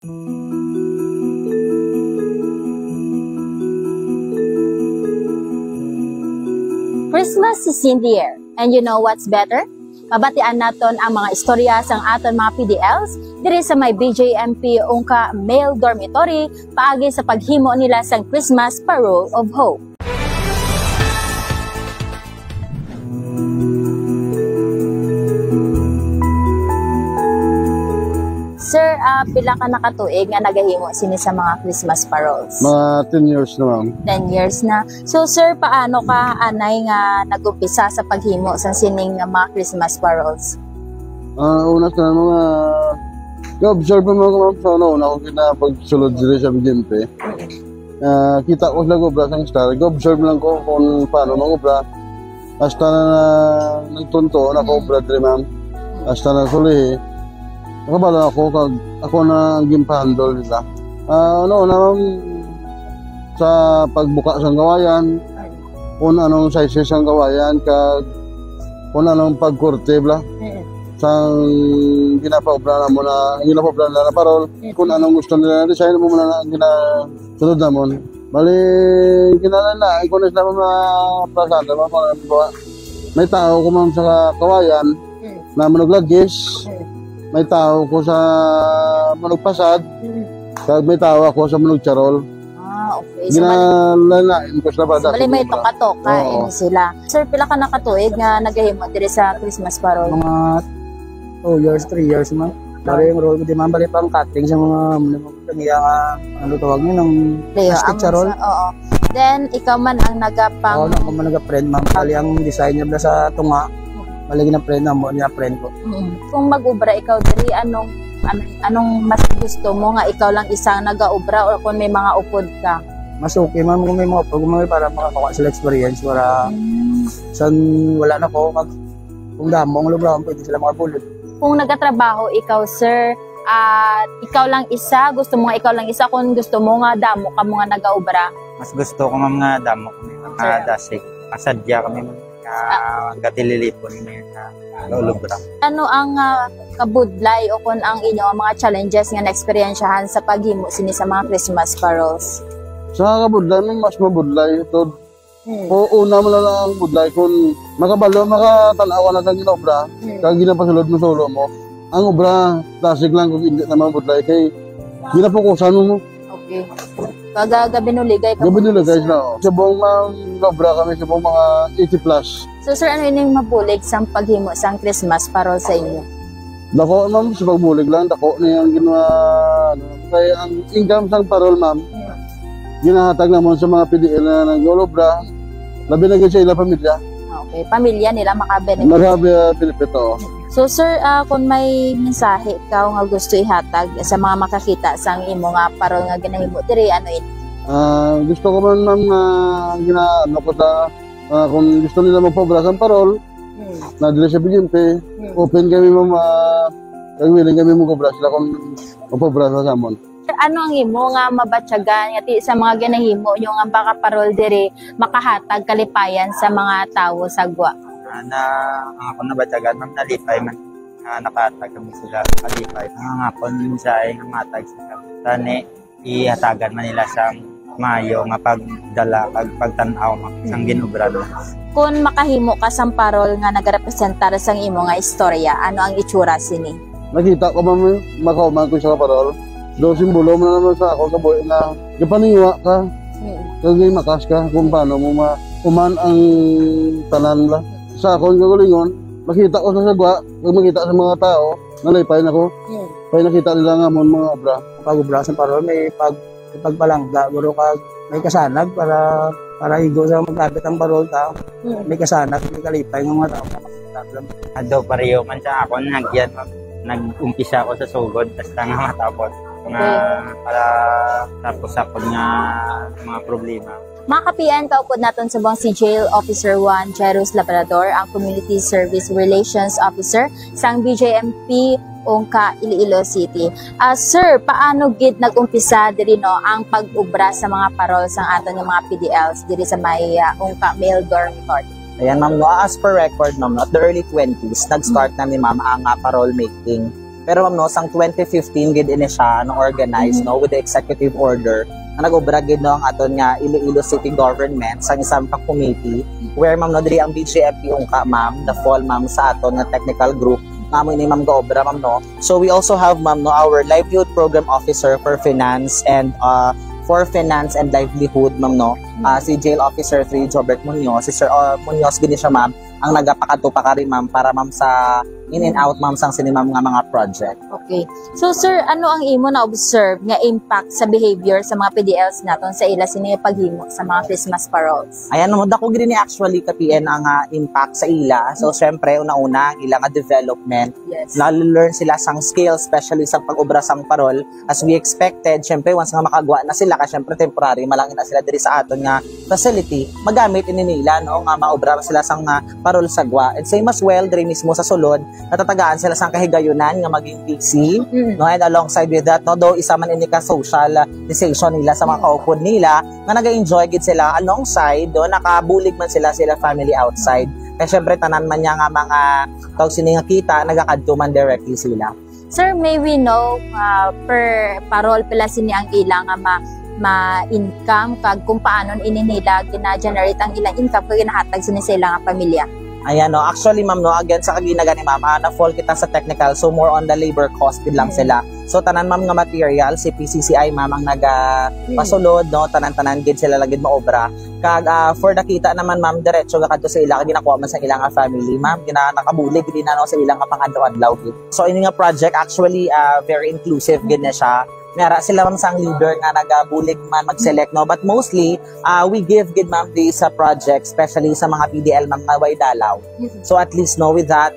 Christmas is in the air. And you know what's better? Mabatian naton ang mga istorya sang aton mga PDLs diri sa may BJMP Ungka Male Dormitory paagi sa paghimo nila sang Christmas Parole of Hope. Sir, pila ka nakatuig nga nagahimo sini sa mga Christmas paroles? Mga 10 years na, ma'am. 10 years na. So sir, paano ka anay nga nag-umpisa sa paghimo sa sining mga Christmas paroles? Una sa mga ga-observe mo ko, ma'am, sa una ko kinapagsulod diri sa BJMP. Kita ko lang obra sang star. Ga-observe lang ko kung paano mag-obra. Hasta na nagtunto na ko obra diri, ma'am. Hasta na sulihi. Nakabala ako na ang gimpandol nila. Sa pagbuka sa gawayan, kung anong sizes ang gawayan, kung anong pagkurte, bla. Sang ginapaobra na mo na parol, kung anong gusto nila na design mo na ginasunod na mo. Bali, kinalala, kung na mga prasada, may tao ko man sa kawayan na manuglagis. May tao ko sa manugpasad, may tao ako sa manugcharol. Okay. Ginalalain ko sila ba? Bali may toka-toka sila. Sir, pila ka nakatuig nga nagahimo diri sa Christmas parol? Mga 2 years, 3 years man. Bali yung role ko di man, bali pang cutting sa mga ano tawag nyo, ng plastic charol. Oo. Then, ikaw man ang nagapang... Oo, ako man nag-friend man. Bali ang design niya sa tunga. Bali na friend na mo, niya friend ko. Kung mag-ubra ikaw diri, anong mas gusto mo nga ikaw lang isang nag-ubra or kung may mga upod ka? Mas okay man kung may mga upod, para makakuha sila experience, para san wala na ko, kung damo ang lubra, pwede sila makabulot. Kung nagatrabaho ikaw, sir, at ikaw lang isa, gusto mo nga ikaw lang isa, kung gusto mo nga damo ka mo nga nag-ubra? Mas gusto ko mga damo kami, mga dasig. Masadya kami gatililipon niya sa lulubra. Ano ang kabudlay o kung ang inyong mga challenges nga na-experiensyahan sa paghimo sini sa mga Christmas paroles? Sa kabudlay, mas mabudlay ito. Una mo lang ang budlay kung makabalo, makatanawa na kang ginobra, kang ginapasulod mo solo mo. Ang obra, tasig lang kung hindi naman budlay, kay ginapukusan mo. Okay. Gabi nuligay ka. Gabi nuligay na. Sa buong obra kami, sa buong mga 80 plus. So sir, ano yung mabulig sa paghimo sa Christmas parol sa inyo? Dako, ma'am, sa pagbulig lang, dako na yung ginawa. Kaya ang income sa parol, ma'am, ginahatag naman sa mga PDL na nag-obra, labi na sa ilang pamilya. Okay, pamilya nila makabenefit. Marami benefit, oo. So sir, kung may mensahe ikaw nga gusto ihatag sa mga makakita sa imo nga parol nga ginahimo diri, ano yun? Gusto ko man, ma'am, ginaano ko kung gusto nila magpobra sa parol, na dili sa BJMP, open kami, ma'am, willing kami magpobra sila kung magpobra sa amon. Ano ang imo nga mabatyagan nga sa mga ginahimo nyo nga baka parol diri makahatag kalipayan sa mga tawo sa gwa? Ako nabatyagan, ma'am, nalipay man. Nakatag kami sila kalipay. Ako minsan nga matag sila. Tani, ihatagan man nila sa mayo nga pagdala, pagtanaw sang ginobra doon. Kung makahimo ka sang parol nga nagarepresentar sang imo nga istorya, ano ang itsura sini? Nakita ko, ma'am, makauman ko sa parol. Do simbolo mo na naman sa ako sa buhay na kapaniwa ka, kagay makas ka kung paano mo uman ang tanan la. Sa akong kagalingon, makita ko sa sagwa, pag makita sa mga tao, nalaypay na ko. Pag nakita nila nga mo mga obra. Pag-obra sa parol, may pagpalangga, guro ka, may kasanag para igo sa magkabit ang parol tao. May kasanag, may kalipay ng mga tao. Ado pareho man sa ako, nag-umpisa ako sa sugod, basta nga matapos. Para tapos sa mga problema. Makapian kaupod naton sa bang si Jail Officer 1 Jairus Labrador, ang Community Service Relations Officer sang BJMP Ungka, Iloilo City. Sir, paano gid nag-umpisa diri ang pag-ubra sa mga parol sang aton ng mga PDLs diri sa may Ungka Male Dormitory? Ayan, ma'am, as per record, ma'am, at the early 20s, nag-start na ni ma'am ang parol making. Pero ma'am no, sang 2015 gid ini siya no organized no with the executive order na nag-obra gid no ang aton nga Iloilo City Government sa isang committee where ma'am no diri ang BJMP ungka ma'am the fall ma'am sa aton nga technical group ma'am ini ma'am gaobra ma'am no. So we also have ma'am no our livelihood program officer for finance and livelihood ma'am no. Si Jail Officer 3 Jobert Munoz, si Sir Munoz gini siya ma'am ang nagapakatupa ma'am para ma'am sa in and out ma'am sang sini ma'am nga mga project. Okay. So sir, ano ang imo na observe nga impact sa behavior sa mga PDLs naton sa ila sini paghimo sa mga Christmas paroles? Ayan mo dako gid ni actually kapien ang impact sa ila. So syempre una-una ang ila nga development. Yes. Learn sila sang skills especially sa pag-obra sang parol as we expected. Syempre once nga makagwa na sila ka syempre temporary malangin na sila diri sa aton nga facility magamit ini nila no nga maobra sila sang parol sa gwa. And same as well diri mismo sa sulod natatagaan sila sang kahigayunan nga maging PC no and alongside with that no do isa man ini ka socialization nila sa mga kaupod nila nga naga-enjoy gid sila alongside do nakabulig man sila family outside kaya syempre tanan man niya nga mga tawag sini nga kita nagakadto man directly sila. Sir, may we know per parol pala sini ang ilang ma-income kag kung paano ini nila gina-generate ang ilang income kag ginahatag sini sa ilang pamilya? Ayan no, actually ma'am no, again sa kaginaga ni ma'am, na-fall kita sa technical, so more on the labor cost din lang sila. So tanan ma'am nga material, si PCCI ma'am ang pasulod no, tanan-tanan gid sila lagid maobra. Kag for the kita naman ma'am, diretso ga kadto sa ila kag ginakuha man sa ilang family ma'am, nakabulig gid na no sa ilang pang-adlaw-adlaw gid. So ini nga project actually very inclusive gid na siya. Nara sila ma'am sang leader nga nagabulig man mag-select no, but mostly we give gid ma'am this project especially sa mga PDL ma'am nga way dalaw. So at least no with that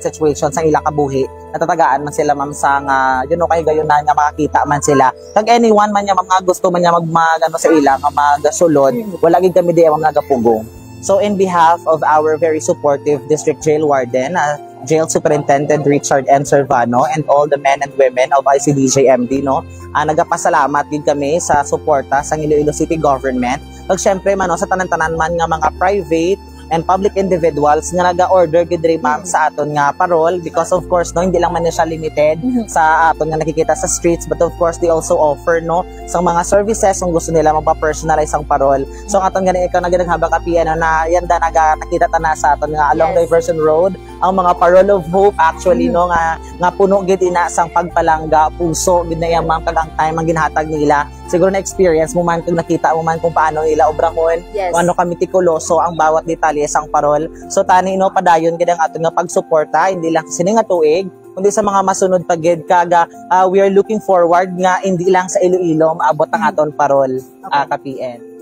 situation sang ilang kabuhi natatagaan man sila ma'am sang you know kay gayon na nga makakita man sila kag anyone man nya ma'am nga gusto man nya magmagano sa ilang nga magasulod wala gid kami di ma'am nagapugong. So in behalf of our very supportive District Jail Warden, Jail Superintendent Richard N. Servano, and all the men and women of ICDJMD, no, nagapasalamat din kami sa suporta sa Iloilo City Government. Pag syempre man, no, sa tanan-tanan man nga mga private and public individuals nga naga-order gid ri ma'am sa aton nga parol because of course no hindi lang man siya limited sa aton nga nakikita sa streets but of course they also offer no sa mga services kung gusto nila magpa-personalize ang parol. So aton nga ikaw nagdaghabang kapian na yanda nakita ta na sa aton nga along Diversion Road ang mga parol of hope actually no nga puno gid ina sang pagpalangga puso gid na yang ma'am kag ang time ang ginhatag nila siguro na experience mo man kung nakita mo man kung paano nila obrangon ano ka mitikuloso ang bawat detalye sang parol. So tani no padayon gid ang aton nga pagsuporta hindi lang sa sini nga tuig kundi sa mga masunod pa gid kaga we are looking forward nga hindi lang sa Iloilo maabot ang aton parol ka PN.